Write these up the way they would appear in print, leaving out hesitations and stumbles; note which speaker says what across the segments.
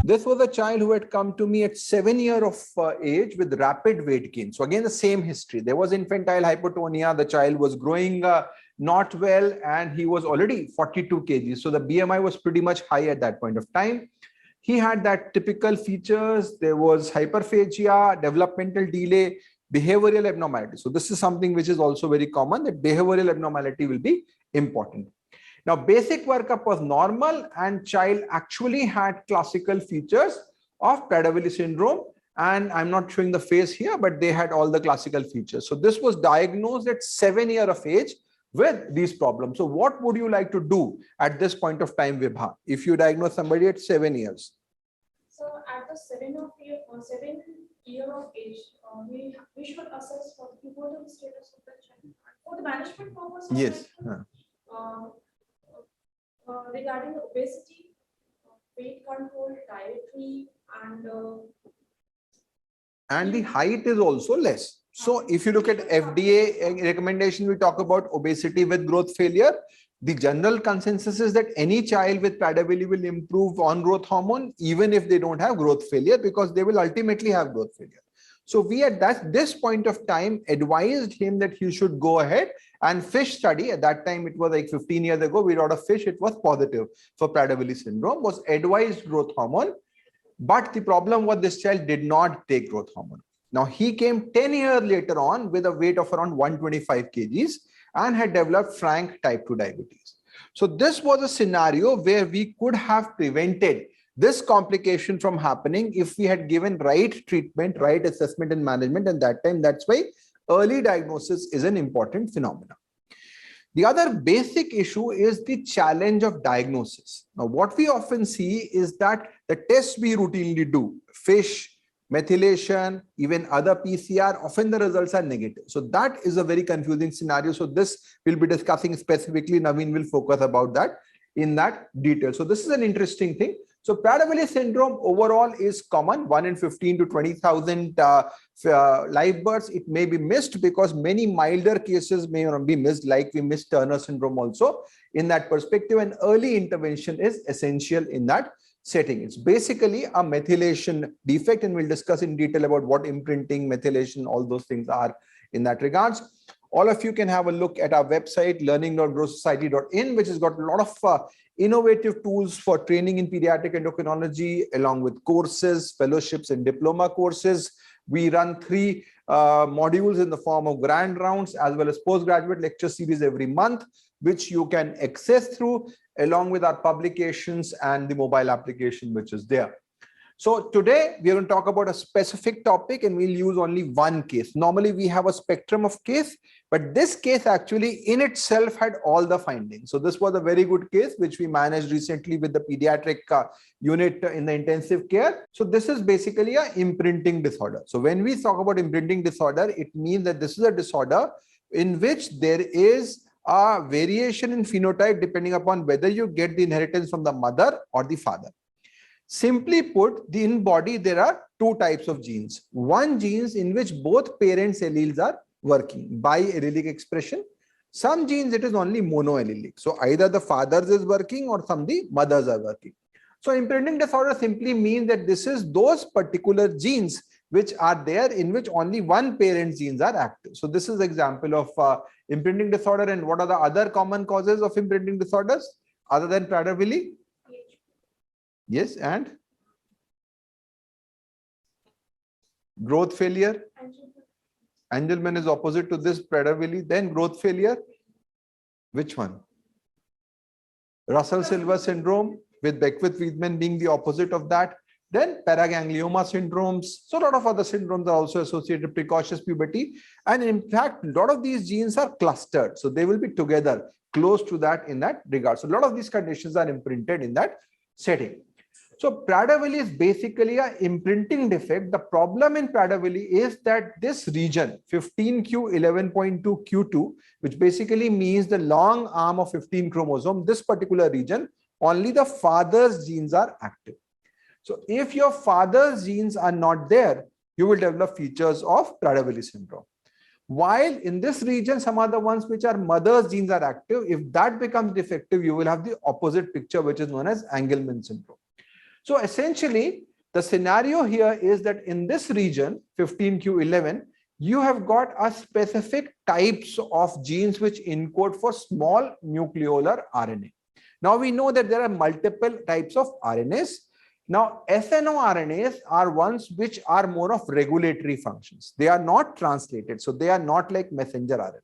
Speaker 1: This was a child who had come to me at 7 years of age with rapid weight gain. So again, the same history. There was infantile hypotonia. The child was growing not well, and he was already 42 kg. So the BMI was pretty much high at that point of time. He had that typical features. There was hyperphagia, developmental delay, behavioral abnormality. So this is something which is also very common, that behavioral abnormality will be important. Now, basic workup was normal, and child actually had classical features of Prader-Willi syndrome. And I'm not showing the face here, but they had all the classical features. So this was diagnosed at 7 years of age with these problems. So what would you like to do at this point of time, Vibha, if you diagnose somebody at 7 years?
Speaker 2: So at the 7 year of age, we should assess for the pivotal status of the child for the management purpose.
Speaker 1: Yes.
Speaker 2: Regarding obesity, weight control, dietary, and
Speaker 1: the height is also less. So if you look at FDA recommendation, we talk about obesity with growth failure. The general consensus is that any child with Prader-Willi will improve on growth hormone, even if they don't have growth failure, because they will ultimately have growth failure. So we at this point of time advised him that he should go ahead and fish study. At that time, it was like 15 years ago, we got a fish, it was positive for Prader-Willi syndrome, was advised growth hormone. But the problem was this child did not take growth hormone. Now he came 10 years later on with a weight of around 125 kgs and had developed frank type 2 diabetes. So this was a scenario where we could have prevented this complication from happening if we had given right treatment, right assessment and management at that time. That's why early diagnosis is an important phenomenon. The other basic issue is the challenge of diagnosis. Now, what we often see is that the tests we routinely do, fish, methylation, even other PCR, often the results are negative. So that is a very confusing scenario. So this we'll be discussing specifically. Naveen will focus about that in that detail. So this is an interesting thing. So Prader-Willi syndrome overall is common, 1 in 15 to 20,000 live births. It may be missed because many milder cases may not be missed, like we missed Turner syndrome also. In that perspective, an early intervention is essential in that setting. It's basically a methylation defect, and we'll discuss in detail about what imprinting, methylation, all those things are in that regards. All of you can have a look at our website, learning.growsociety.in, which has got a lot of innovative tools for training in pediatric endocrinology, along with courses, fellowships, and diploma courses. We run 3 modules in the form of grand rounds as well as postgraduate lecture series every month, which you can access through, along with our publications and the mobile application which is there. So today we are going to talk about a specific topic, and we'll use only one case. Normally we have a spectrum of case, but this case actually in itself had all the findings. So this was a very good case which we managed recently with the pediatric unit in the intensive care. So this is basically an imprinting disorder. So when we talk about imprinting disorder, it means that this is a disorder in which there is a variation in phenotype depending upon whether you get the inheritance from the mother or the father. Simply put, in body, there are 2 types of genes. One genes in which both parents' alleles are working, biallelic expression. Some genes, it is only monoallelic. So either the father's is working or some the mothers are working. So imprinting disorder simply means that this is those particular genes which are there in which only one parent's genes are active. So this is an example of imprinting disorder. And what are the other common causes of imprinting disorders other than Prader-Willi? Yes, and growth failure. Angelman is opposite to this Prader-Willi. Then growth failure. Which one? Russell-Silver syndrome, with Beckwith-Wiedemann being the opposite of that. Then paraganglioma syndromes. So a lot of other syndromes are also associated with precocious puberty. And in fact, a lot of these genes are clustered. So they will be together, close to that in that regard. So a lot of these conditions are imprinted in that setting. So Prader-Willi is basically an imprinting defect. The problem in Prader-Willi is that this region, 15q11.2q2, which basically means the long arm of 15 chromosome, this particular region, only the father's genes are active. So if your father's genes are not there, you will develop features of Prader-Willi syndrome. While in this region, some other ones which are mother's genes are active, if that becomes defective, you will have the opposite picture, which is known as Angelman syndrome. So essentially, the scenario here is that in this region, 15q11, you have got a specific types of genes which encode for small nucleolar RNA. Now we know that there are multiple types of RNAs. Now SNORNAs are ones which are more of regulatory functions. They are not translated, so they are not like messenger RNA,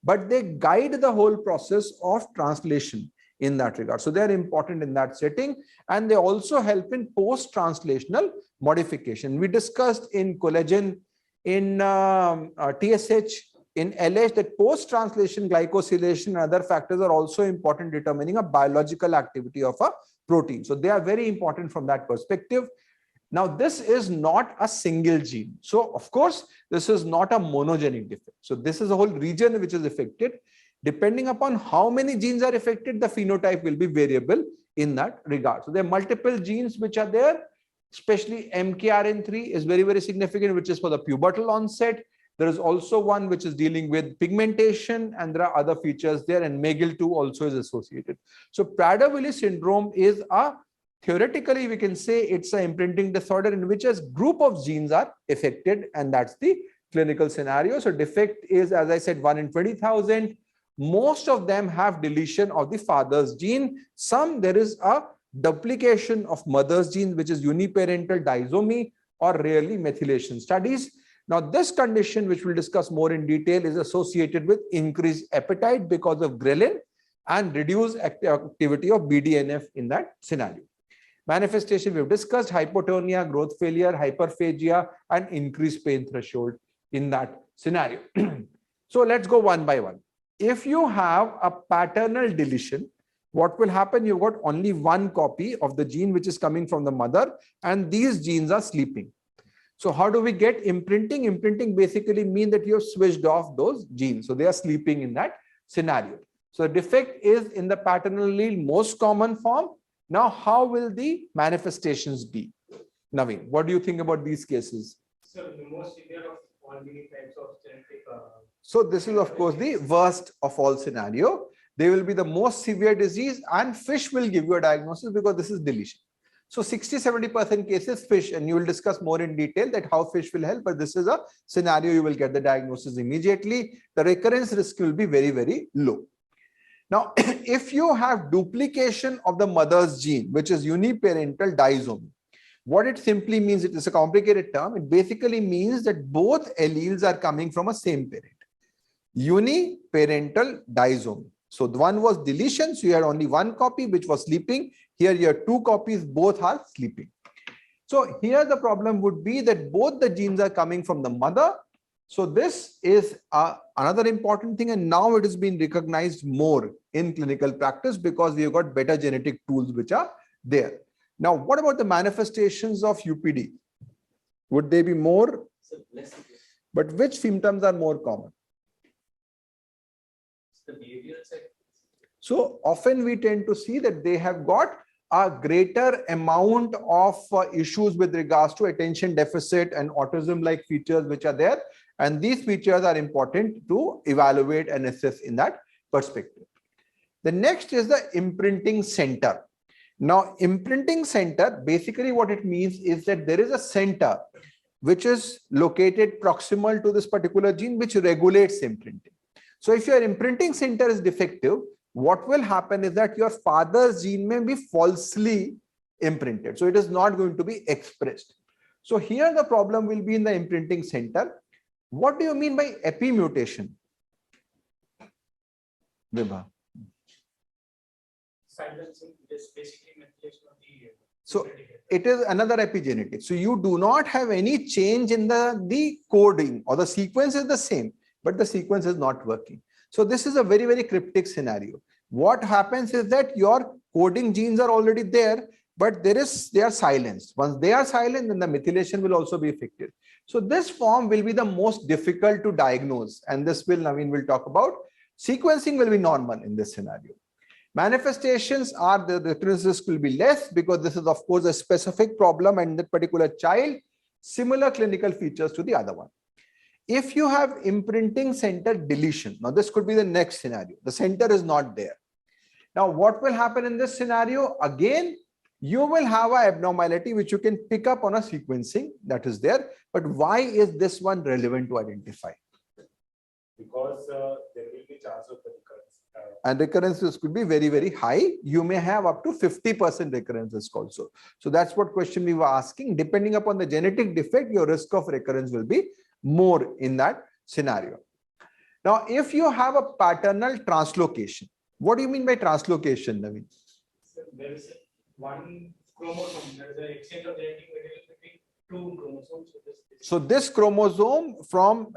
Speaker 1: but they guide the whole process of translation in that regard. So they are important in that setting, and they also help in post-translational modification. We discussed in collagen, in TSH, in LH, that post-translation glycosylation and other factors are also important determining a biological activity of a protein. So they are very important from that perspective. Now, this is not a single gene. So, of course, this is not a monogenic defect. So this is a whole region which is affected. Depending upon how many genes are affected, the phenotype will be variable in that regard. So there are multiple genes which are there, especially MKRN3 is very, very significant, which is for the pubertal onset. There is also one which is dealing with pigmentation, and there are other features there, and McGill2 also is associated. So Prader-Willi syndrome is a, theoretically we can say it's an imprinting disorder in which a group of genes are affected, and that's the clinical scenario. So defect is, as I said, 1 in 20,000. Most of them have deletion of the father's gene. Some there is a duplication of mother's gene, which is uniparental disomy, or rarely methylation studies. Now, this condition, which we'll discuss more in detail, is associated with increased appetite because of ghrelin and reduced activity of BDNF in that scenario. Manifestation we've discussed: hypotonia, growth failure, hyperphagia, and increased pain threshold in that scenario. So let's go one by one. If you have a paternal deletion, what will happen? You've got only one copy of the gene which is coming from the mother, and these genes are sleeping. So how do we get imprinting? Imprinting basically means that you have switched off those genes. So they are sleeping in that scenario. So the defect is in the paternal allele, most common form. Now, how will the manifestations be? Naveen, what do you think about these cases?
Speaker 3: So the most severe of all the types of genetic.
Speaker 1: So this is, of course, the worst of all scenario. They will be the most severe disease, and fish will give you a diagnosis because this is deletion. So 60-70% cases fish, and you will discuss more in detail that how fish will help, but this is a scenario you will get the diagnosis immediately. The recurrence risk will be very, very low. Now, if you have duplication of the mother's gene, which is uniparental disomy, what it simply means, it is a complicated term. It basically means that both alleles are coming from a same parent. Uniparental disomy. So the one was deletion, so you had only one copy which was sleeping. Here you have two copies, both are sleeping. So here the problem would be that both the genes are coming from the mother. So this is another important thing, and now it is being recognized more in clinical practice because we have got better genetic tools which are there. Now, what about the manifestations of UPD? Would they be more? But which symptoms are more common?
Speaker 3: The behavioral side.
Speaker 1: So often we tend to see that they have got a greater amount of issues with regards to attention deficit and autism-like features which are there. And these features are important to evaluate and assess in that perspective. The next is the imprinting center. Now, imprinting center, basically what it means is that there is a center which is located proximal to this particular gene which regulates imprinting. So if your imprinting center is defective, what will happen is that your father's gene may be falsely imprinted. So it is not going to be expressed. So here the problem will be in the imprinting center. What do you mean by epimutation? Vibha.
Speaker 3: Silencing is basically methylation of the.
Speaker 1: So it is another epigenetic. So you do not have any change in the coding, or the sequence is the same, but the sequence is not working. So this is a very, very cryptic scenario. What happens is that your coding genes are already there, but they are silenced. Once they are silent, then the methylation will also be affected. So this form will be the most difficult to diagnose, and this will Naveen will talk about. Sequencing will be normal in this scenario. Manifestations are the recurrence risk will be less because this is, of course, a specific problem and that particular child. Similar clinical features to the other one. If you have imprinting center deletion, now this could be the next scenario. The center is not there. Now, what will happen in this scenario? Again, you will have an abnormality which you can pick up on a sequencing that is there. But why is this one relevant to identify?
Speaker 4: Because there will be chance of the recurrence.
Speaker 1: And recurrences could be very, very high. You may have up to 50% recurrence risk also. So that's what question we were asking. Depending upon the genetic defect, your risk of recurrence will be more in that scenario. Now, if you have a paternal translocation, what do you mean by translocation, Naveen?
Speaker 3: So there is one chromosome, there is an exchange of genetic material between two chromosomes.
Speaker 1: So this chromosome from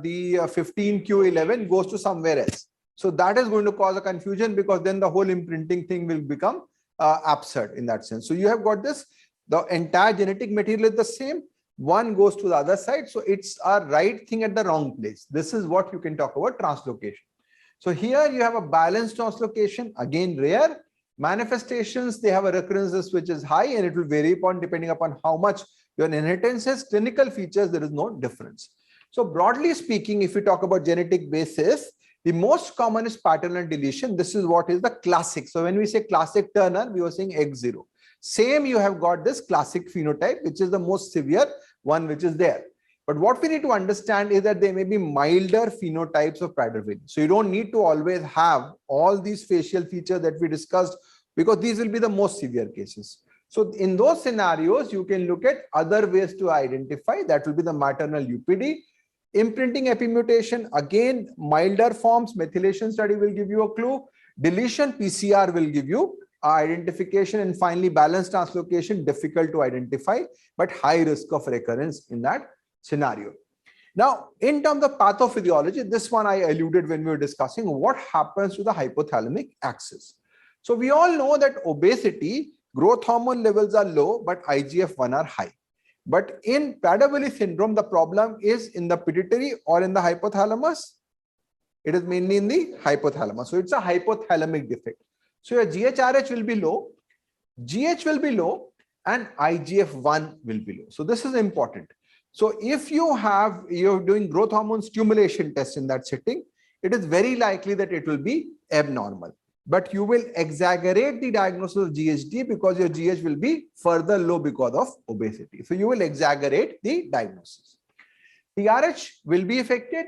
Speaker 1: the 15q11 goes to somewhere else. So that is going to cause a confusion, because then the whole imprinting thing will become absurd in that sense. So you have got this, the entire genetic material is the same, one goes to the other side. So it's a right thing at the wrong place. This is what you can talk about translocation. So here you have a balanced translocation, again rare. Manifestations, they have a recurrence which is high, and it will vary upon depending upon how much your inheritance is. Clinical features, there is no difference. So broadly speaking, if we talk about genetic basis, the most common is paternal deletion. This is what is the classic. So when we say classic Turner, we were saying X0. Same, you have got this classic phenotype, which is the most severe one which is there. But what we need to understand is that there may be milder phenotypes of Prader-Willi. So you don't need to always have all these facial features that we discussed, because these will be the most severe cases. So in those scenarios, you can look at other ways to identify. That will be the maternal UPD. Imprinting epimutation, again, milder forms, methylation study will give you a clue. Deletion, PCR will give you identification. And finally, balanced translocation, difficult to identify, but high risk of recurrence in that scenario. Now, in terms of pathophysiology, this one I alluded when we were discussing what happens to the hypothalamic axis. So we all know that obesity, growth hormone levels are low, but IGF-1 are high. But in Prader-Willi syndrome, the problem is in the pituitary or in the hypothalamus. It is mainly in the hypothalamus. So it's a hypothalamic defect. So your GHRH will be low, GH will be low, and IGF-1 will be low. So this is important. So if you're doing growth hormone stimulation test in that setting, it is very likely that it will be abnormal. But you will exaggerate the diagnosis of GHD because your GH will be further low because of obesity. So you will exaggerate the diagnosis. TRH will be affected,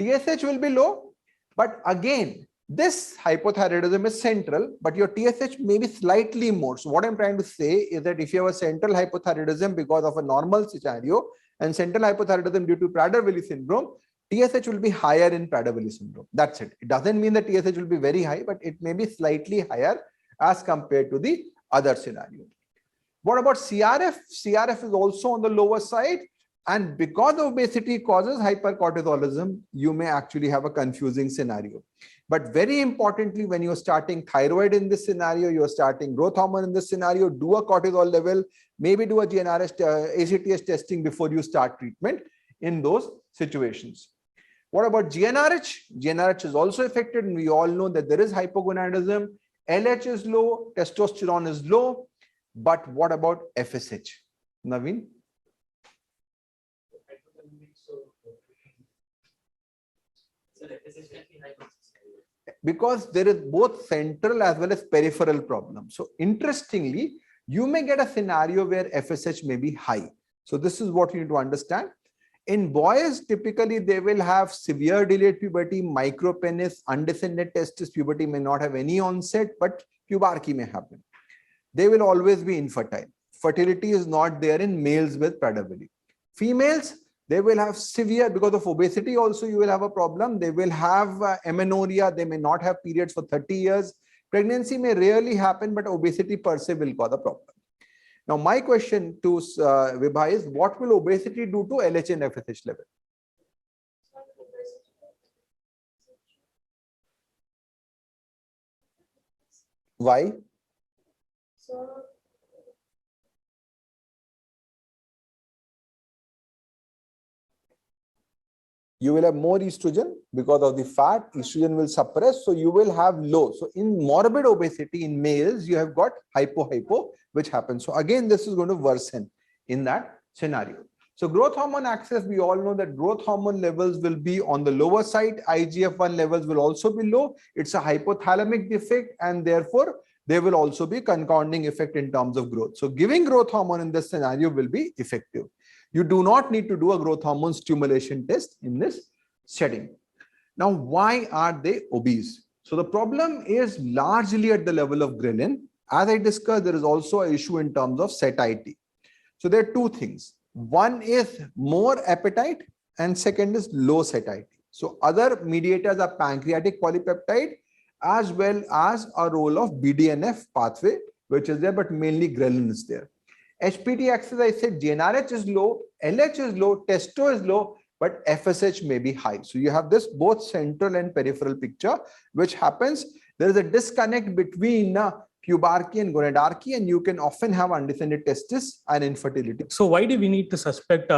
Speaker 1: TSH will be low, but again, this hypothyroidism is central, but your TSH may be slightly more. So what I'm trying to say is that if you have a central hypothyroidism because of a normal scenario and central hypothyroidism due to Prader-Willi syndrome, TSH will be higher in Prader-Willi syndrome. That's it. It doesn't mean that TSH will be very high, but it may be slightly higher as compared to the other scenario. What about CRF? CRF is also on the lower side. And because obesity causes hypercortisolism, you may actually have a confusing scenario. But very importantly, when you're starting thyroid in this scenario, you're starting growth hormone in this scenario, do a cortisol level, maybe do a GnRH, ACTH testing before you start treatment in those situations. What about GnRH? GnRH is also affected, and we all know that there is hypogonadism. LH is low, testosterone is low. But what about FSH? Naveen? Because there is both central as well as peripheral problems. So interestingly, you may get a scenario where FSH may be high. So this is what you need to understand. In boys, typically they will have severe delayed puberty, micropenis, undescended testis. Puberty may not have any onset, but pubarchy may happen. They will always be infertile. Fertility is not there in males with Prader-Willi. Females, they will have severe, because of obesity also you will have a problem. They will have amenorrhea. They may not have periods for 30 years. Pregnancy may rarely happen, but obesity per se will cause a problem. Now, my question to Vibha is, what will obesity do to LH and FSH level? Why?
Speaker 2: So
Speaker 1: you will have more estrogen because of the fat. Estrogen will suppress, so you will have low. So in morbid obesity in males, you have got hypo, which happens. So again, this is going to worsen in that scenario. So growth hormone axis, we all know that growth hormone levels will be on the lower side. IGF-1 levels will also be low. It's a hypothalamic defect, and therefore there will also be confounding effect in terms of growth. So giving growth hormone in this scenario will be effective. You do not need to do a growth hormone stimulation test in this setting. Now, why are they obese? So the problem is largely at the level of ghrelin. As I discussed, there is also an issue in terms of satiety. So there are two things. One is more appetite and second is low satiety. So other mediators are pancreatic polypeptide as well as a role of BDNF pathway, which is there, but mainly ghrelin is there. HPT axis, I said GnRH is low, LH is low, testo is low, but FSH may be high. So you have this both central and peripheral picture, which happens. There is a disconnect between pubarchy and gonadarchy, and you can often have undescended testis and infertility.
Speaker 5: So why do we need to suspect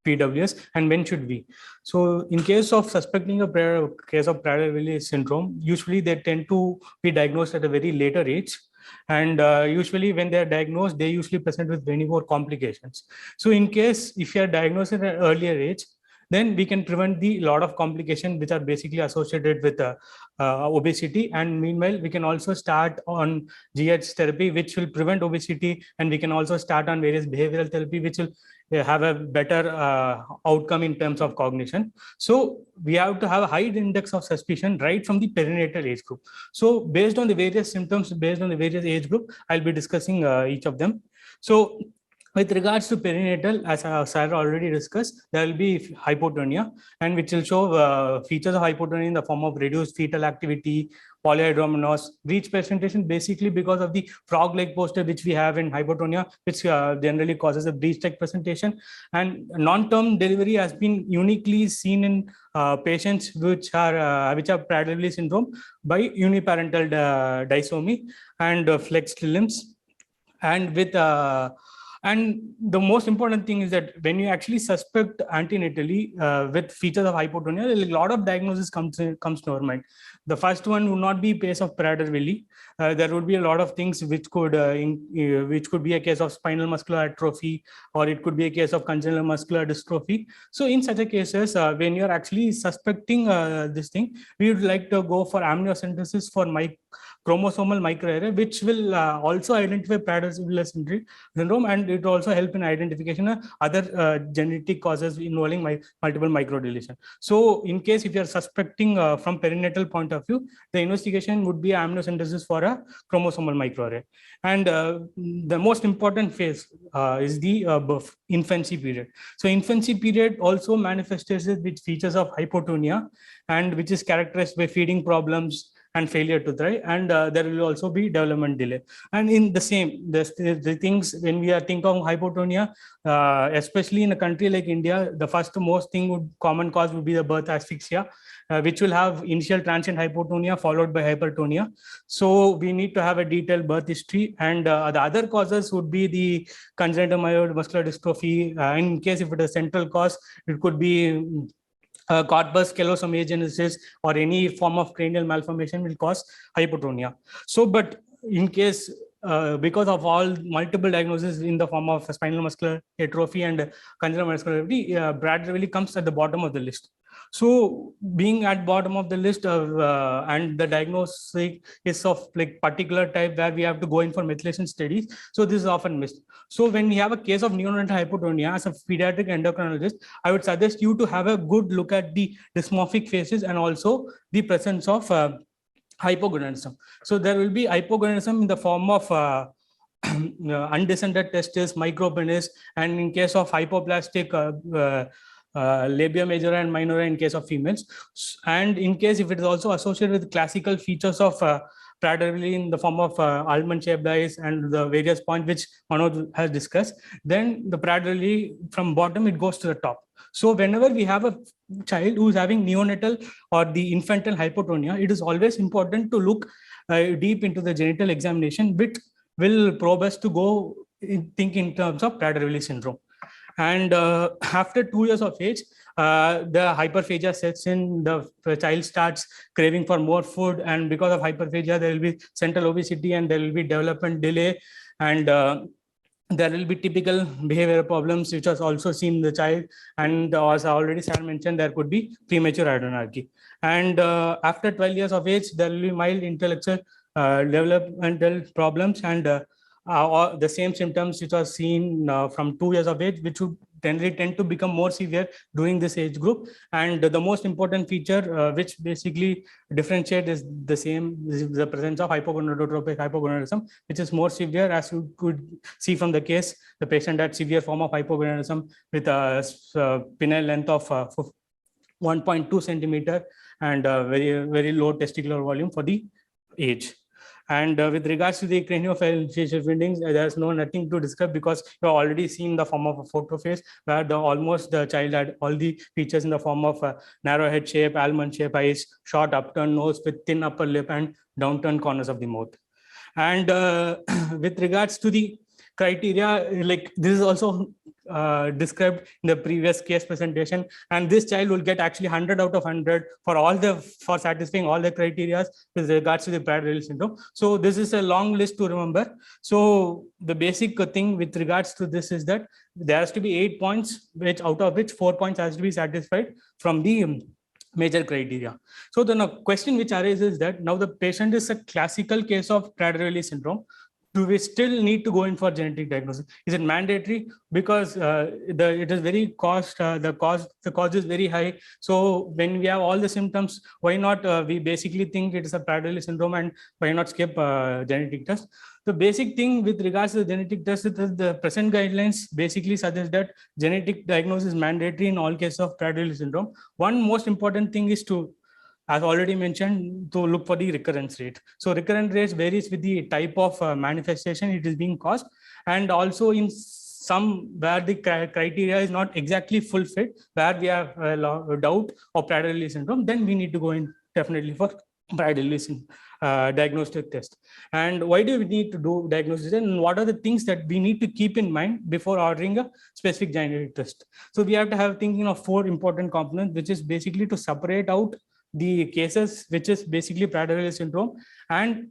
Speaker 5: PWS, and when should we? So in case of suspecting a case of Prader-Willi syndrome, usually they tend to be diagnosed at a very later age. And usually when they are diagnosed, they usually present with many more complications. So in case if you are diagnosed at an earlier age, then we can prevent the lot of complications which are basically associated with obesity. And meanwhile, we can also start on GH therapy, which will prevent obesity. And we can also start on various behavioral therapy, which will have a better outcome in terms of cognition. So we have to have a high index of suspicion right from the perinatal age group. So based on the various symptoms, based on the various age group, I'll be discussing each of them. So with regards to perinatal, as Sarah already discussed, there will be hypotonia, and which will show features of hypotonia in the form of reduced fetal activity, polyhydramnios, breech presentation, basically because of the frog-like posture which we have in hypotonia, which generally causes a breech-like presentation. And non-term delivery has been uniquely seen in patients which are Prader-Willi syndrome by uniparental disomy and flexed limbs, and with and the most important thing is that when you actually suspect antenatally with features of hypotonia, a lot of diagnosis comes to our mind. The first one would not be case of Prader-Willi. There would be a lot of things which could be a case of spinal muscular atrophy, or it could be a case of congenital muscular dystrophy. So in such a cases, when you're actually suspecting this thing, we would like to go for amniocentesis for chromosomal microarray, which will also identify Prader-Willi syndrome, and it also help in identification of other genetic causes involving multiple microdeletion. So in case if you are suspecting from perinatal point of view, the investigation would be amniocentesis for a chromosomal microarray. And the most important phase is the infancy period. So infancy period also manifests with features of hypotonia, and which is characterized by feeding problems and failure to thrive, and there will also be development delay. And in the same, the things when we are thinking of hypotonia, especially in a country like India, the first most common cause would be the birth asphyxia, which will have initial transient hypotonia followed by hypertonia. So we need to have a detailed birth history, and the other causes would be the congenital muscular dystrophy. In case if it is central cause, it could be corpus callosum agenesis, or any form of cranial malformation will cause hypotonia. So, but in case because of all multiple diagnoses in the form of spinal muscular atrophy and congenital muscular atrophy, Prader-Willi comes at the bottom of the list. So being at bottom of the list and the diagnosis is of like particular type where we have to go in for methylation studies. So this is often missed. So when we have a case of neonatal hypotonia, as a pediatric endocrinologist, I would suggest you to have a good look at the dysmorphic phases and also the presence of hypogonadism. So there will be hypogonadism in the form of undescended testis, micropenis, and in case of hypoplastic labia majora and minora in case of females. And in case if it is also associated with classical features of Prader-Willi in the form of almond-shaped eyes and the various points which Manoj has discussed, then the Prader-Willi from bottom, it goes to the top. So whenever we have a child who is having neonatal or the infantile hypotonia, it is always important to look deep into the genital examination, which will probe us to go think in terms of Prader-Willi syndrome. And after 2 years of age, the hyperphagia sets in, the child starts craving for more food, and because of hyperphagia, there will be central obesity and there will be development delay, and there will be typical behavioral problems which was also seen in the child, and as already Sarah mentioned, there could be premature adrenarche. And after 12 years of age, there will be mild intellectual developmental problems and or the same symptoms which are seen from 2 years of age, which would generally tend to become more severe during this age group. And the most important feature which basically differentiate is the same, is the presence of hypogonadotropic hypogonadism, which is more severe, as you could see from the case. The patient had severe form of hypogonadism with a penile length of 1.2 centimeter and very low testicular volume for the age. And with regards to the craniofacial findings, there's nothing to discuss, because you've already seen the form of a photo face where the child had all the features in the form of narrow head shape, almond shape eyes, short upturned nose with thin upper lip and downturned corners of the mouth. And with regards to the criteria, like this is also described in the previous case presentation, and this child will get actually 100 out of 100 for satisfying all the criteria with regards to the Prader-Willi syndrome. So this is a long list to remember. So the basic thing with regards to this is that there has to be 8 points, which out of which 4 points has to be satisfied from the major criteria. So the question which arises is that now the patient is a classical case of Prader-Willi syndrome. Do we still need to go in for genetic diagnosis? Is it mandatory? Because it is very the cost is very high. So when we have all the symptoms, why not we basically think it is a Prader-Willi syndrome, and why not skip genetic test? The basic thing with regards to the genetic test is that the present guidelines basically suggest that genetic diagnosis is mandatory in all cases of Prader-Willi syndrome. One most important thing is to, as already mentioned, to look for the recurrence rate. So recurrence rates varies with the type of manifestation it is being caused, and also in some where the criteria is not exactly fulfilled, where we have a doubt of Prader-Willi syndrome, then we need to go in definitely for Prader-Willi diagnostic test. And why do we need to do diagnosis, and what are the things that we need to keep in mind before ordering a specific genetic test? So we have to have thinking of 4 important components, which is basically to separate out the cases which is basically Prader-Willi syndrome and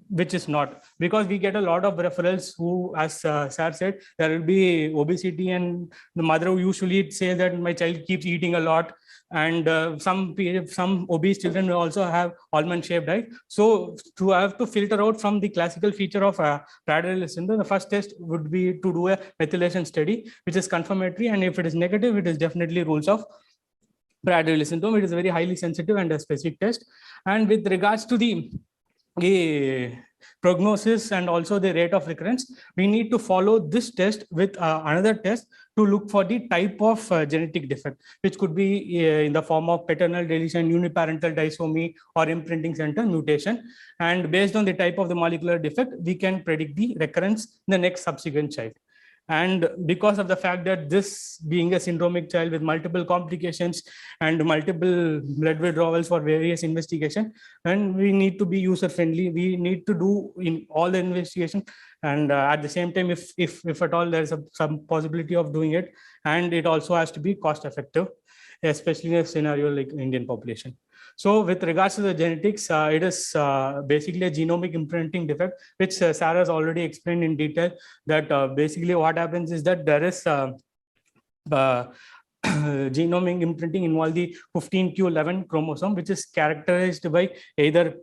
Speaker 5: which is not, because we get a lot of referrals who, as Sir said, there will be obesity, and the mother usually say that my child keeps eating a lot, and some obese children will also have almond shaped eye. So to have to filter out from the classical feature of Prader-Willi syndrome, the first test would be to do a methylation study, which is confirmatory, and if it is negative, it is definitely rules of Prader-Willi syndrome. It is a very highly sensitive and a specific test. And with regards to the prognosis and also the rate of recurrence, we need to follow this test with another test to look for the type of genetic defect, which could be in the form of paternal deletion, uniparental disomy, or imprinting center mutation. And based on the type of the molecular defect, we can predict the recurrence in the next subsequent child. And because of the fact that this being a syndromic child with multiple complications and multiple blood withdrawals for various investigation, and we need to be user friendly, we need to do in all the investigation, and at the same time, if at all there's some possibility of doing it, and it also has to be cost effective, especially in a scenario like Indian population. So with regards to the genetics, it is basically a genomic imprinting defect, which Sarah has already explained in detail, that basically what happens is that there is genomic imprinting involve the 15q11 chromosome, which is characterized by either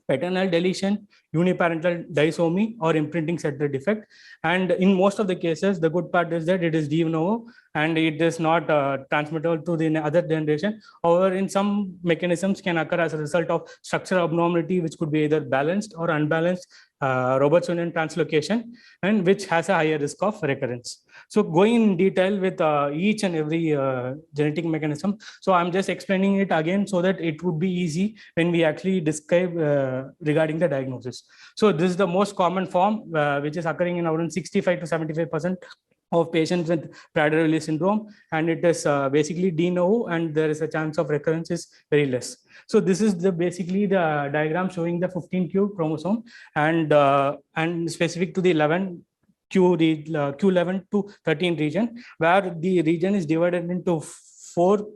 Speaker 5: paternal deletion, uniparental disomy, or imprinting center defect. And in most of the cases, the good part is that it is de novo and it is not transmittable to the other generation. However, in some mechanisms can occur as a result of structural abnormality, which could be either balanced or unbalanced Robertsonian translocation, and which has a higher risk of recurrence. So going in detail with each and every genetic mechanism. So I'm just explaining it again so that it would be easy when we actually describe regarding the diagnosis. So this is the most common form, which is occurring in around 65 to 75% of patients with Prader-Willi syndrome, and it is basically de novo, and there is a chance of recurrence is very less. So this is basically the diagram showing the 15q chromosome, and specific to the 11q11 to 13 region, where the region is divided into 4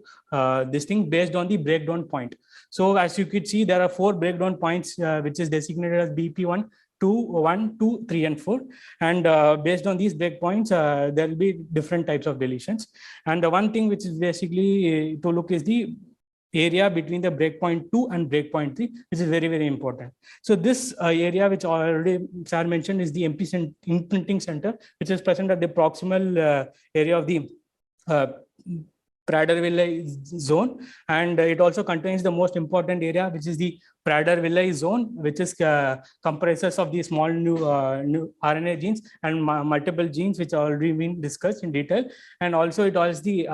Speaker 5: this thing based on the breakdown point. So as you could see, there are 4 breakdown points, which is designated as BP1, 2, 1, 2, 3, and 4. And based on these breakpoints, there will be different types of deletions. And the one thing which is basically to look is the area between the breakpoint 2 and breakpoint 3, which is very, very important. So this area, which already Sir mentioned, is the imprinting center, which is present at the proximal area of the Prader-Willi zone, and it also contains the most important area, which is the Prader-Willi zone, which is comprises of the small new RNA genes and multiple genes, which are already been discussed in detail, and also it has the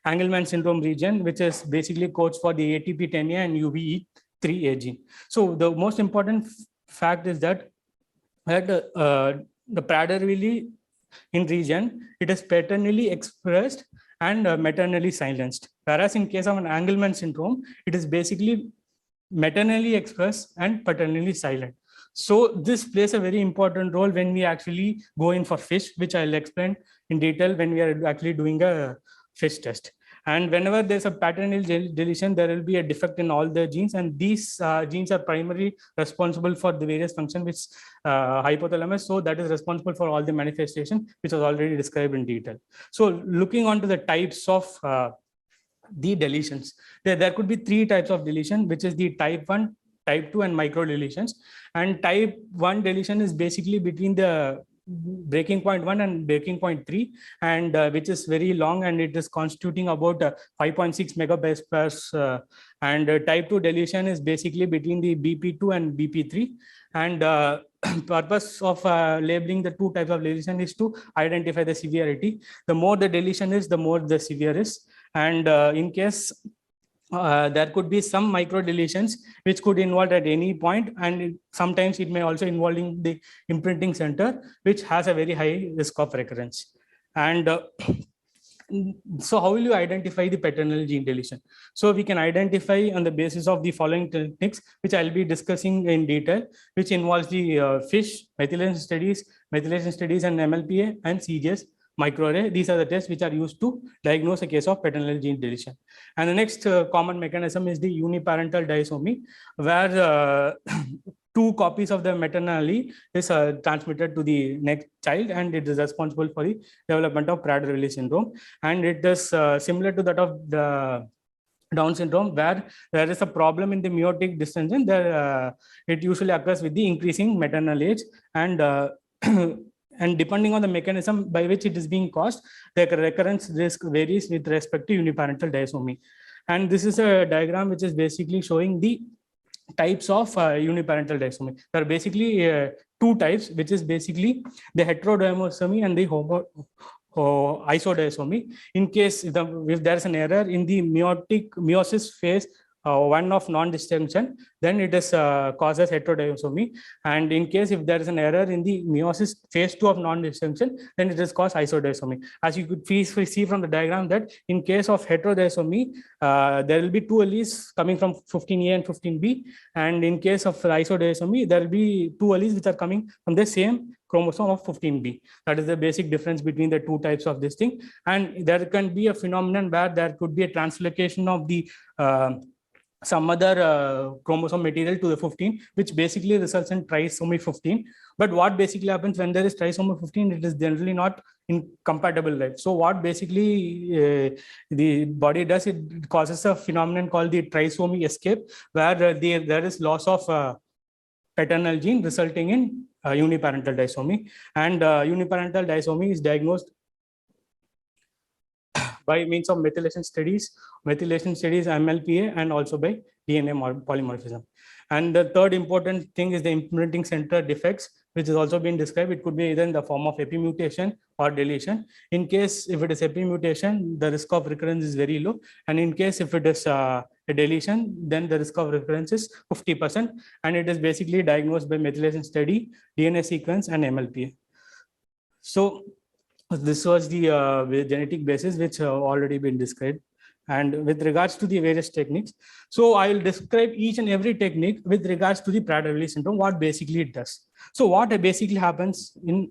Speaker 5: Angelman syndrome region, which is basically codes for the ATP10A and UBE3A gene. So the most important fact is that the Prader-Willi in region, it is paternally expressed and maternally silenced. Whereas in case of an Angelman syndrome, it is basically maternally expressed and paternally silent. So this plays a very important role when we actually go in for fish, which I'll explain in detail when we are actually doing a fish test. And whenever there's a paternal deletion, there will be a defect in all the genes, and these genes are primarily responsible for the various functions which hypothalamus. So that is responsible for all the manifestation, which was already described in detail. So looking onto the types of the deletions, there could be 3 types of deletion, which is the type 1, type 2, and micro deletions. And type 1 deletion is basically between the breaking point 1 and breaking point 3, and which is very long, and it is constituting about 5.6 megabases. And type 2 deletion is basically between the BP2 and BP3. And purpose of labeling the 2 types of deletion is to identify the severity. The more the deletion is, the more the severe is. And in case there could be some micro deletions which could involve at any point, and sometimes it may also involve in the imprinting center, which has a very high risk of recurrence. And so how will you identify the paternal gene deletion? So we can identify on the basis of the following techniques, which I'll be discussing in detail, which involves the fish, methylation studies, and MLPA, and CGS microarray. These are the tests which are used to diagnose a case of paternal gene deletion. And the next common mechanism is the uniparental disomy, where 2 copies of the maternal allele is transmitted to the next child, and it is responsible for the development of Prader-Willi syndrome. And it is similar to that of the Down syndrome, where there is a problem in the meiotic distension. There, it usually occurs with the increasing maternal age, and and depending on the mechanism by which it is being caused, the recurrence risk varies with respect to uniparental disomy. And this is a diagram which is basically showing the types of uniparental disomy. There are basically 2 types, which is basically the heterodisomy and the isodisomy. In case if there is an error in the meiosis phase 1 of non-distinction, then it is causes heterodisomy. And in case if there is an error in the meiosis phase 2 of non-distinction, then it is caused isodisomy. As you could see from the diagram, that in case of heterodisomy, there will be 2 alleles coming from 15A and 15B. And in case of isodisomy, there will be 2 alleles which are coming from the same chromosome of 15B. That is the basic difference between the 2 types of this thing. And there can be a phenomenon where there could be a translocation of the some other chromosome material to the 15, which basically results in trisomy 15. But what basically happens when there is trisomy 15, it is generally not incompatible, right? So what basically the body does, it causes a phenomenon called the trisomy escape, where there is loss of paternal gene resulting in uniparental disomy. And uniparental disomy is diagnosed by means of methylation studies, MLPA, and also by DNA polymorphism. And the third important thing is the imprinting center defects, which has also been described. It could be either in the form of epimutation or deletion. In case if it is epimutation, the risk of recurrence is very low. And in case if it is a deletion, then the risk of recurrence is 50%. And it is basically diagnosed by methylation study, DNA sequence, and MLPA. So this was the genetic basis which already been described. And with regards to the various techniques, so I will describe each and every technique with regards to the Prader-Willi syndrome, what basically it does. So what basically happens in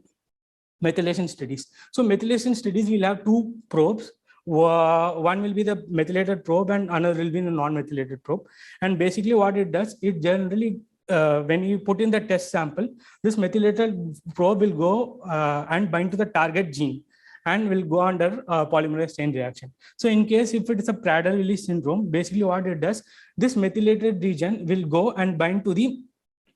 Speaker 5: methylation studies. So methylation studies will have 2 probes. One will be the methylated probe and another will be the non-methylated probe. And basically what it does, it generally when you put in the test sample, this methylated probe will go and bind to the target gene. and will go under polymerase chain reaction. So in case if it is a Prader-Willi syndrome, basically what it does, this methylated region will go and bind to the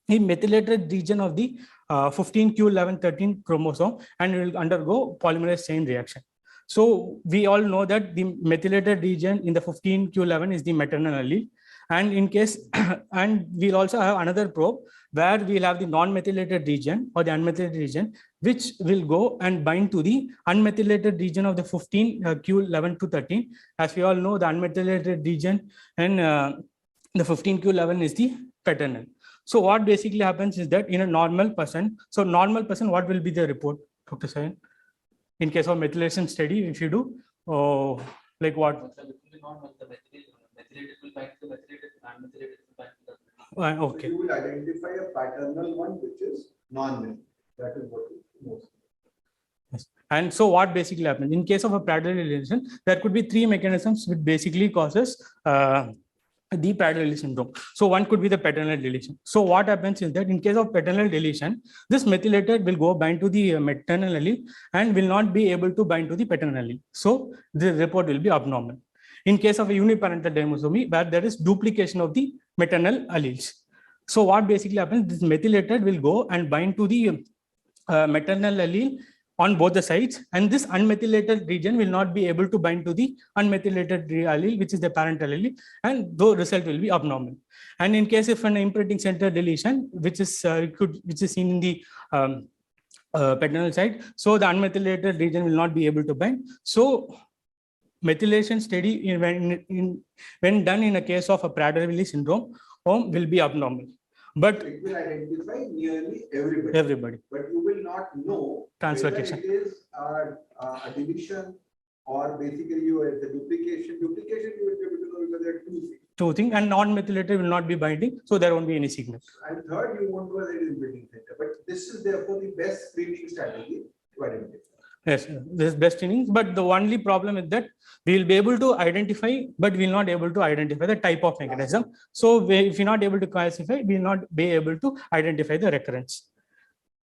Speaker 5: methylated region of the 15q1113 chromosome and will undergo polymerase chain reaction. So we all know that the methylated region in the 15q11 is the maternal allele. And in case, and we'll also have another probe where we'll have the non-methylated region or the unmethylated region, which will go and bind to the unmethylated region of the 15q11 to 13. As we all know, the unmethylated region and the 15q11 is the paternal. So what basically happens is that in a normal person, so normal person, what will be the report, Dr. Sayan? In case of methylation study, if you do, like what? Methylated will bind to methylated, unmethylated will bind to the. Okay.
Speaker 1: So you will identify a paternal one which is non-methylated. That is what is most.
Speaker 5: Yes. And so what basically happens in case of a Prader deletion, there could be three mechanisms which basically causes the Prader syndrome. So one could be the paternal deletion. So what happens is that in case of paternal deletion, this methylated will go bind to the maternal allele and will not be able to bind to the paternal allele. So the report will be abnormal. In case of a uniparental disomy, where there is duplication of the maternal alleles. So what basically happens, this methylated will go and bind to the maternal allele on both the sides, and this unmethylated region will not be able to bind to the unmethylated allele, which is the parental allele, and the result will be abnormal. And in case of an imprinting center deletion, which is seen in the paternal side, so the unmethylated region will not be able to bind. So methylation study when done in a case of a Prader-Willi syndrome will be abnormal. But
Speaker 1: it will identify nearly everybody.
Speaker 5: Everybody.
Speaker 1: But you will not know
Speaker 5: translocation.
Speaker 1: whether it is a deletion or basically you are the duplication. Duplication you will be able to know because there are two things.
Speaker 5: Two things, and non-methylated will not be binding, so there won't be any signal.
Speaker 1: And third, you won't know whether it is building center. But this is therefore the best screening strategy to identify.
Speaker 5: Yes, this is best innings, but the only problem is that we will be able to identify, but we will not able to identify the type of mechanism. So if you're not able to classify, we will not be able to identify the recurrence.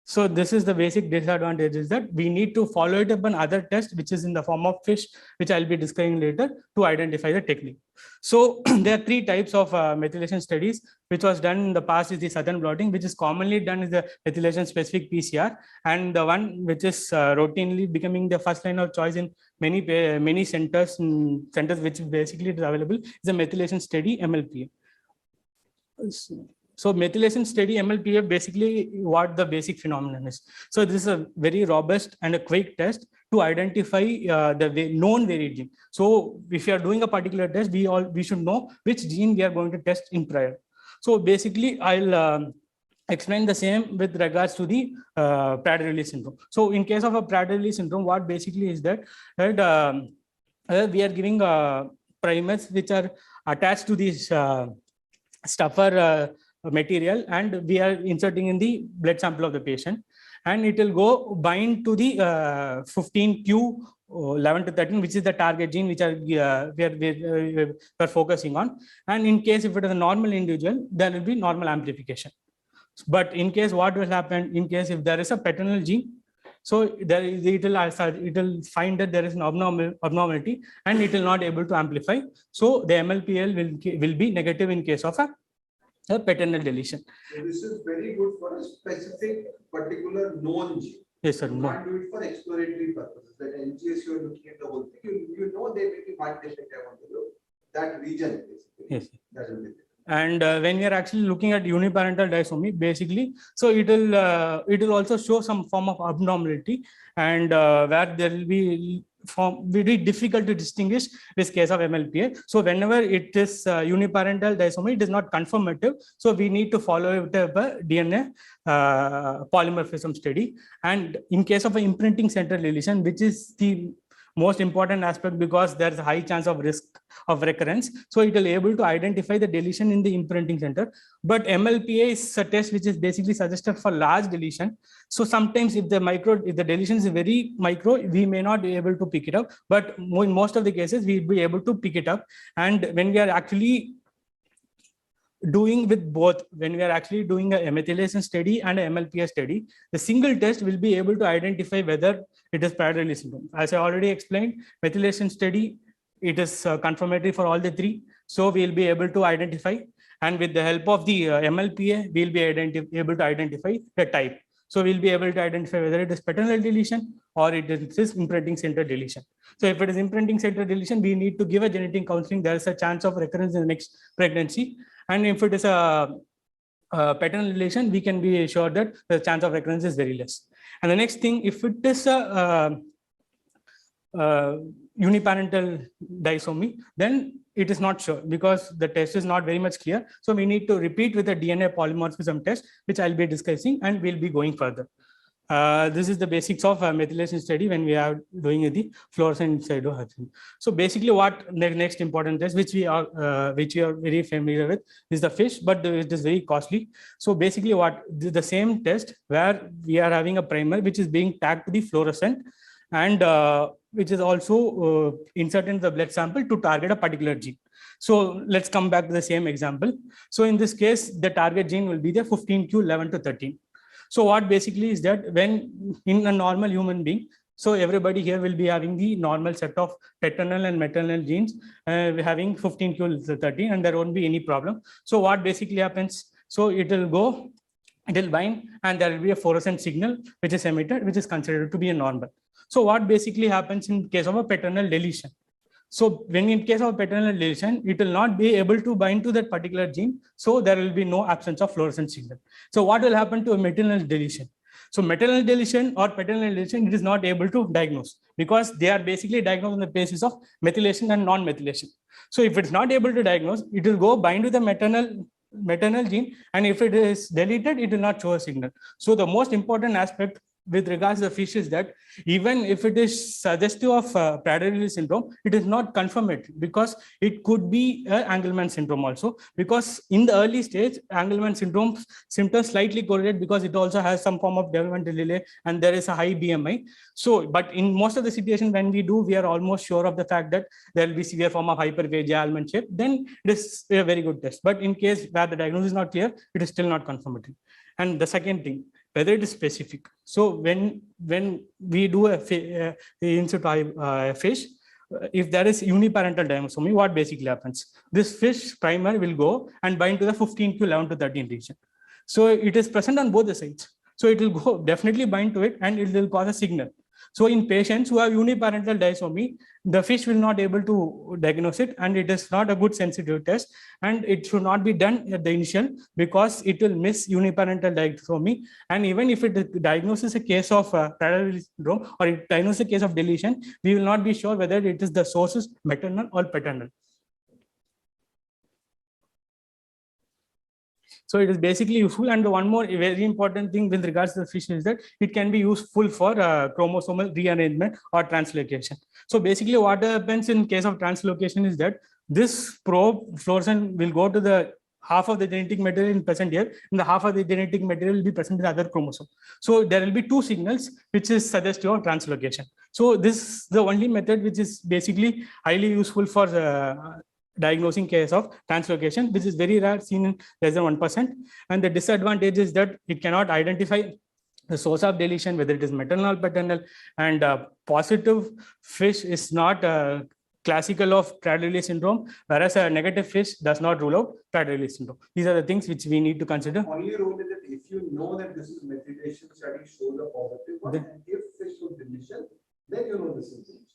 Speaker 5: So this is the basic disadvantage, is that we need to follow it up on other tests, which is in the form of fish, which I'll be describing later, to identify the technique. So there are three types of methylation studies, which was done in the past is the Southern blotting, which is commonly done is the methylation specific PCR. And the one which is routinely becoming the first line of choice in many centers which basically is available is the methylation study MLPA. So methylation study MLPA, basically what the basic phenomenon is. So this is a very robust and a quick test to identify the known variant gene. So if you are doing a particular test, we should know which gene we are going to test in prior. So basically I'll explain the same with regards to the Prader-Willi syndrome. So in case of a Prader-Willi syndrome, what basically is that we are giving primers which are attached to this stuffer material, and we are inserting in the blood sample of the patient, and it will go bind to the 15q11 to 13, which is the target gene which we are focusing on. And in case if it is a normal individual, there will be normal amplification. But in case what will happen, in case if there is a paternal gene, so it will find that there is an abnormality and it will not able to amplify. So the MLPL will be negative in case of a paternal deletion.
Speaker 1: So this is very good for a specific particular known gene.
Speaker 5: Yes, sir.
Speaker 1: You can't do it for exploratory purposes. Like NGS, you are looking at the whole thing. You know there may be one defect I want to look. That region basically.
Speaker 5: Yes.
Speaker 1: That will be there.
Speaker 5: And when we are actually looking at uniparental disomy, basically, so it will also show some form of abnormality, and where there will be very difficult to distinguish this case of MLPA. So whenever it is uniparental disomy, it is not confirmative. So we need to follow it up a DNA polymorphism study. And in case of an imprinting center deletion, which is the most important aspect because there's a high chance of risk of recurrence. So it will be able to identify the deletion in the imprinting center. But MLPA is a test which is basically suggested for large deletion. So sometimes if the deletion is very micro, we may not be able to pick it up. But in most of the cases, we'll be able to pick it up. And when we are actually doing with both, when we are actually doing a methylation study and a MLPA study, the single test will be able to identify whether it is Prader-Willi syndrome. As I already explained, methylation study, it is confirmatory for all the three. So we'll be able to identify, and with the help of the MLPA, we'll be able to identify the type. So we'll be able to identify whether it is paternal deletion or it is imprinting center deletion. So if it is imprinting center deletion, we need to give a genetic counseling. There is a chance of recurrence in the next pregnancy. And if it is a paternal deletion, we can be sure that the chance of recurrence is very less. And the next thing, if it is a uniparental disomy, then it is not sure because the test is not very much clear. So we need to repeat with a DNA polymorphism test, which I'll be discussing and we'll be going further. This is the basics of methylation study when we are doing the fluorescent cytohexane. So basically, what the next important test, which we are very familiar with, is the fish, but it is very costly. So basically, what the same test where we are having a primer which is being tagged to the fluorescent, and which is also inserted in the blood sample to target a particular gene. So let's come back to the same example. So in this case, the target gene will be the 15q11 to 13. So what basically is that when in a normal human being, so everybody here will be having the normal set of paternal and maternal genes, having 15q13, and there won't be any problem. So what basically happens? So it will go, it will bind, and there will be a fluorescent signal which is emitted, which is considered to be a normal. So what basically happens in case of a paternal deletion? So when in case of paternal deletion, it will not be able to bind to that particular gene. So there will be no absence of fluorescent signal. So what will happen to a maternal deletion? So maternal deletion or paternal deletion, it is not able to diagnose because they are basically diagnosed on the basis of methylation and non-methylation. So if it's not able to diagnose, it will go bind to the maternal gene, and if it is deleted, it will not show a signal. So the most important aspect with regards to the fish is that even if it is suggestive of Prader-Willi syndrome, it is not confirmatory because it could be Angelman syndrome also, because in the early stage, Angelman syndrome symptoms slightly correlate because it also has some form of developmental delay and there is a high BMI. So, but in most of the situations when we are almost sure of the fact that there will be severe form of hyperphagia, almond shape, then it is a very good test. But in case where the diagnosis is not clear, it is still not confirmatory. And the second thing, whether it is specific. So when we do a fish, if there is uniparental disomy, what basically happens? This fish primer will go and bind to the 15q11 to 13 region. So it is present on both the sides. So it will go definitely bind to it and it will cause a signal. So in patients who have uniparental disomy, the fish will not able to diagnose it, and it is not a good sensitive test, and it should not be done at the initial because it will miss uniparental disomy. And even if it diagnoses a case of Prader-Willi syndrome or it diagnoses a case of deletion, we will not be sure whether it is the sources maternal or paternal. So it is basically useful. And the one more very important thing with regards to the fish is that it can be useful for chromosomal rearrangement or translocation. So basically what happens in case of translocation is that this probe fluorescent will go to the half of the genetic material present here, and the half of the genetic material will be present in the other chromosome. So there will be two signals which is suggestive of translocation. So this is the only method which is basically highly useful for diagnosing case of translocation, which is very rare, seen in less than 1%. And the disadvantage is that it cannot identify the source of deletion, whether it is maternal or paternal, and positive fish is not classical of Prader-Willi syndrome, whereas a negative fish does not rule out Prader-Willi syndrome. These are the things which we need to consider.
Speaker 1: Only rule is that if you know that this is methylation study shows a positive one, and if fish was deletion, then you know this is deletion.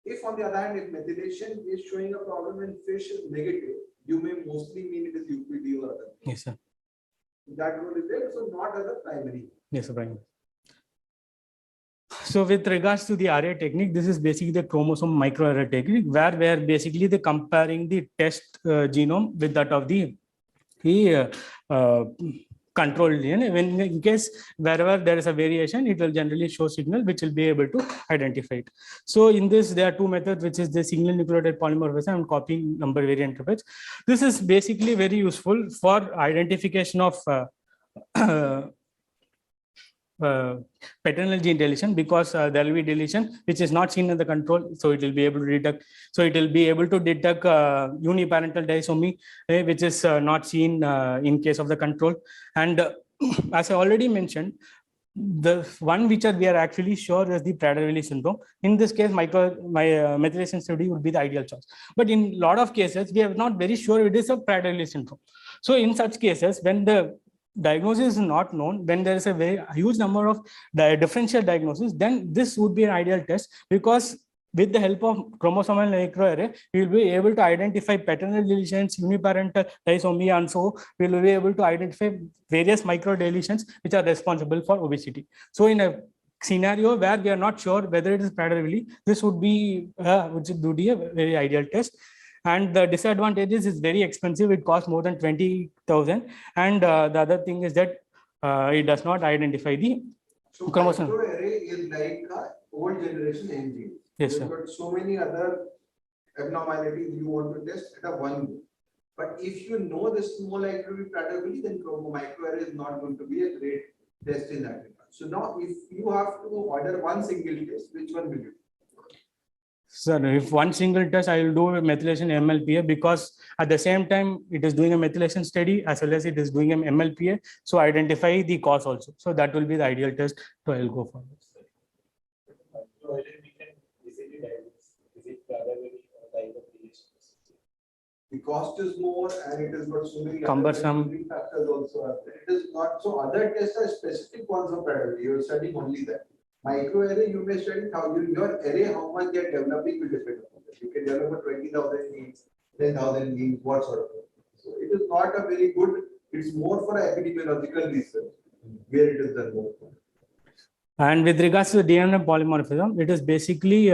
Speaker 1: If on the other hand, if methylation is showing a problem and fish is negative, you may mostly mean it is UPD or other.
Speaker 5: Yes, sir.
Speaker 1: That rule is there, so not as a primary.
Speaker 5: Yes, sir. Primary. So with regards to the RA technique, this is basically the chromosome microarray technique, where we are basically comparing the test genome with that of the control DNA. When in case wherever there is a variation, it will generally show signal which will be able to identify it. So in this, there are two methods, which is the single nucleotide polymorphism and copying number variant approach. This is basically very useful for identification of paternal gene deletion, because there will be deletion which is not seen in the control, so it will be able to detect. So it will be able to detect uniparental disomy, which is not seen in case of the control. And as I already mentioned, the one which we are actually sure is the Prader-Willi syndrome. In this case, methylation study would be the ideal choice. But in a lot of cases, we are not very sure it is a Prader-Willi syndrome. So in such cases, when the diagnosis is not known, when there is a very huge number of differential diagnoses, then this would be an ideal test, because with the help of chromosomal microarray, we will be able to identify paternal deletions, uniparental disomy, and so we will be able to identify various micro deletions which are responsible for obesity. So in a scenario where we are not sure whether it is Prader-Willi, this would be a very ideal test. And the disadvantages is very expensive. It costs more than 20,000. And the other thing is that it does not identify the chromosome.
Speaker 1: Microarray is like a old generation engine.
Speaker 5: Yes, sir.
Speaker 1: But so many other abnormalities you want to test at a one go. But if you know the small likely Prader-Willi, then microarray is not going to be a great test in that regard. So now, if you have to order one single test, which one will you do?
Speaker 5: Sir, if one single test, I will do a methylation MLPA, because at the same time it is doing a methylation study as well as it is doing an MLPA. So identify the cause also. So that will be the ideal test. So I will go for this.
Speaker 1: The cost is more and it is got so many
Speaker 5: Cumbersome.
Speaker 1: other factors also are there. It is not so other tests are specific ones of Prader-Willi. You are studying only that. Microarray, you may study how your array, how much they are developing will depend upon that. You can develop 20,000 genes, 10,000 genes, what sort of thing. So it is not a very good, it's more for epidemiological research where it is done more.
Speaker 5: And with regards to the DNA polymorphism, it is basically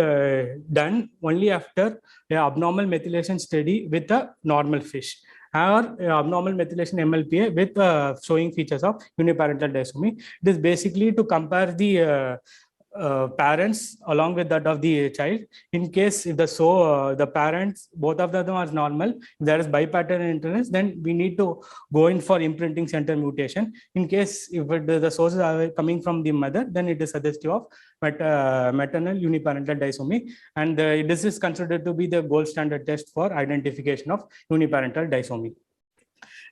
Speaker 5: done only after an abnormal methylation study with a normal fish, or abnormal methylation MLPA with showing features of uniparental disomy. It is basically to compare the parents along with that of the child. In case if the parents, both of them are normal, if there is bipattern interference, then we need to go in for imprinting center mutation. In case if the sources are coming from the mother, then it is suggestive of maternal uniparental disomy, and this is considered to be the gold standard test for identification of uniparental disomy.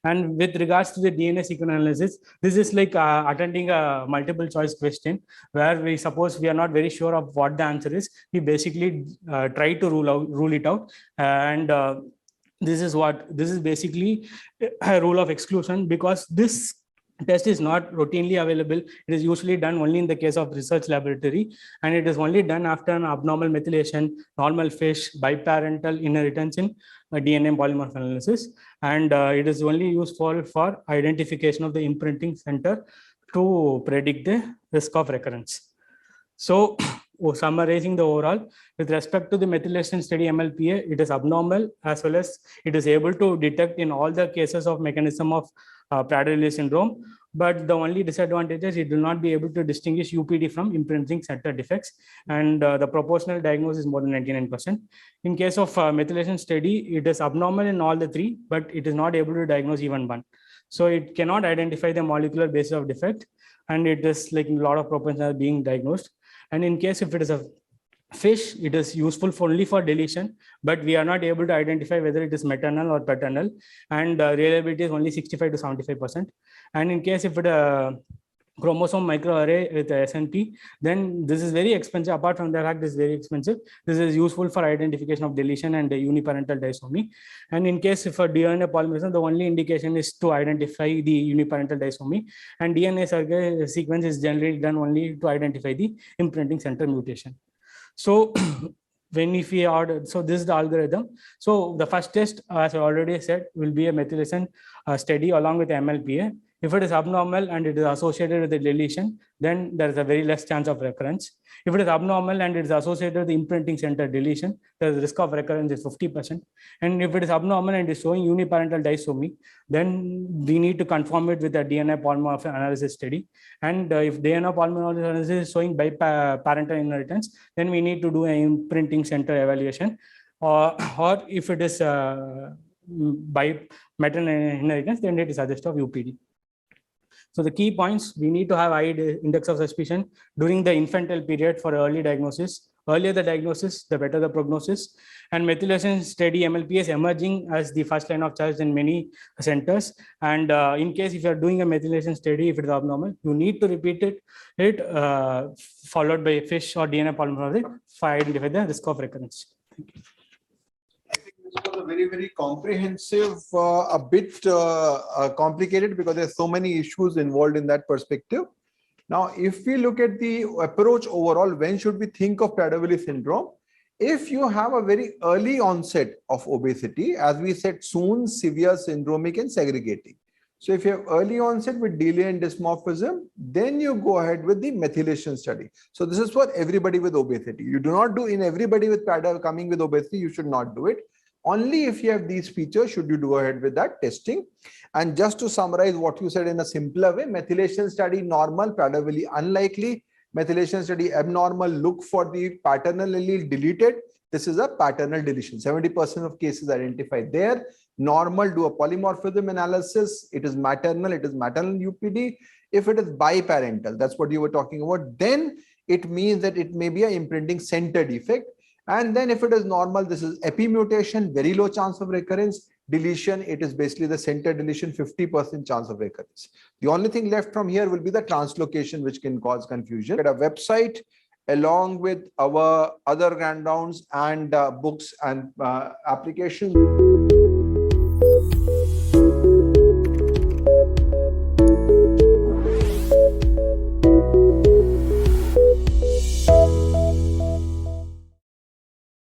Speaker 5: And with regards to the DNA sequence analysis, this is like attending a multiple choice question where we suppose we are not very sure of what the answer is. We basically try to rule it out. This is basically a rule of exclusion, because this test is not routinely available. It is usually done only in the case of research laboratory, and it is only done after an abnormal methylation, normal fish, biparental inheritance in DNA polymorph analysis, and it is only used for identification of the imprinting center to predict the risk of recurrence. So summarizing the overall, with respect to the methylation study MLPA, it is abnormal as well as it is able to detect in all the cases of mechanism of Prader-Willi syndrome, but the only disadvantage is it will not be able to distinguish UPD from imprinting center defects, and the proportional diagnosis is more than 99%. In case of methylation study, it is abnormal in all the three, but it is not able to diagnose even one. So it cannot identify the molecular basis of defect, and it is like a lot of propensions are being diagnosed. And in case if it is a fish, it is useful only for deletion, but we are not able to identify whether it is maternal or paternal, and reliability is only 65 to 75%. And in case if it chromosome microarray with SNP, then this is very expensive. Apart from the fact, this is very expensive. This is useful for identification of deletion and uniparental disomy. And in case if a DNA polymorphism, the only indication is to identify the uniparental disomy, and DNA sequence is generally done only to identify the imprinting center mutation. So if we order, so this is the algorithm. So the first test, as I already said, will be a methylation study along with MLPA. If it is abnormal and it is associated with the deletion, then there is a very less chance of recurrence. If it is abnormal and it is associated with the imprinting center deletion, the risk of recurrence is 50%. And if it is abnormal and is showing uniparental disomy, then we need to confirm it with a DNA polymorph analysis study. And if DNA polymorph analysis is showing biparental inheritance, then we need to do an imprinting center evaluation. Or if it is by maternal inheritance, then it is suggestive of UPD. So the key points, we need to have high index of suspicion during the infantile period for early diagnosis. Earlier the diagnosis, the better the prognosis. And methylation steady MLPA is emerging as the first line of charge in many centers. And in case if you are doing a methylation study, if it is abnormal, you need to repeat it followed by FISH or DNA polymorphism to identify the risk of recurrence. Thank you.
Speaker 1: I think this was a very, very comprehensive, a bit complicated because there's so many issues involved in that perspective. Now, if we look at the approach overall, when should we think of Prader-Willi syndrome? If you have a very early onset of obesity, as we said, soon, severe, syndromic, and segregating. So if you have early onset with delay and dysmorphism, then you go ahead with the methylation study. So this is for everybody with obesity. You do not do in everybody with Prader coming with obesity, you should not do it. Only if you have these features should you go ahead with that testing. And just to summarize what you said in a simpler way, methylation study normal, Prader-Willi unlikely, methylation study abnormal, look for the paternal allele deleted. This is a paternal deletion. 70% of cases identified there. Normal, do a polymorphism analysis. It is maternal, it is maternal UPD. If it is biparental, that's what you were talking about, then it means that it may be an imprinting center defect. And then if it is normal, this is epimutation, very low chance of recurrence. Deletion, it is basically the center deletion, 50% chance of recurrence. The only thing left from here will be the translocation, which can cause confusion. At a website, along with our other rundowns and books and applications.